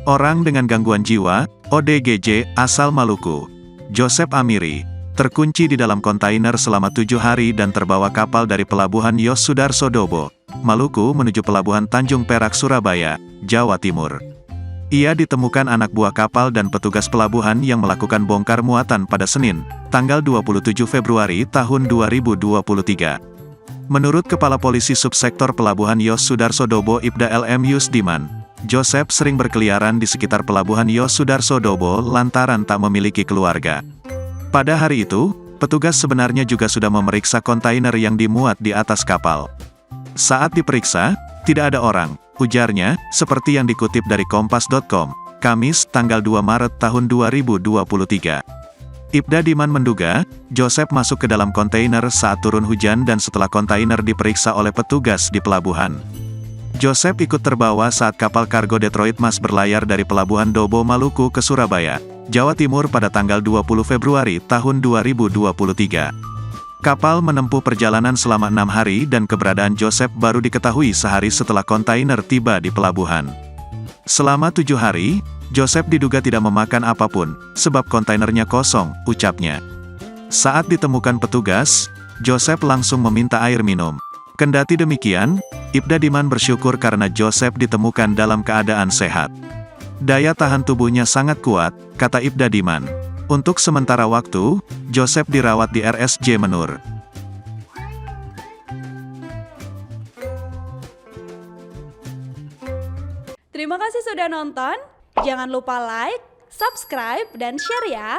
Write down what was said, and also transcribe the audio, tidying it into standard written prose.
Orang dengan gangguan jiwa, ODGJ, asal Maluku. Joseph Amiri, terkunci di dalam kontainer selama 7 hari dan terbawa kapal dari pelabuhan Yos Sudarso Dobo, Maluku menuju pelabuhan Tanjung Perak Surabaya, Jawa Timur. Ia ditemukan anak buah kapal dan petugas pelabuhan yang melakukan bongkar muatan pada Senin, tanggal 27 Februari tahun 2023. Menurut Kepala Polisi Subsektor Pelabuhan Yos Sudarso Dobo Ibda LM Yusdiman, Joseph sering berkeliaran di sekitar pelabuhan Yos Sudarso Dobo lantaran tak memiliki keluarga. Pada hari itu, petugas sebenarnya juga sudah memeriksa kontainer yang dimuat di atas kapal. Saat diperiksa, tidak ada orang, ujarnya, seperti yang dikutip dari Kompas.com, Kamis, tanggal 2 Maret tahun 2023. Ibda Diman menduga, Joseph masuk ke dalam kontainer saat turun hujan dan setelah kontainer diperiksa oleh petugas di pelabuhan. Joseph ikut terbawa saat kapal kargo Detroit Mas berlayar dari pelabuhan Dobo Maluku ke Surabaya, Jawa Timur pada tanggal 20 Februari tahun 2023. Kapal menempuh perjalanan selama 6 hari dan keberadaan Joseph baru diketahui sehari setelah kontainer tiba di pelabuhan. Selama 7 hari, Joseph diduga tidak memakan apapun, sebab kontainernya kosong, ucapnya. Saat ditemukan petugas, Joseph langsung meminta air minum. Kendati demikian, Ibda Diman bersyukur karena Joseph ditemukan dalam keadaan sehat. Daya tahan tubuhnya sangat kuat, kata Ibda Diman. Untuk sementara waktu, Joseph dirawat di RSJ Menur. Terima kasih sudah nonton. Jangan lupa like, subscribe, dan share ya.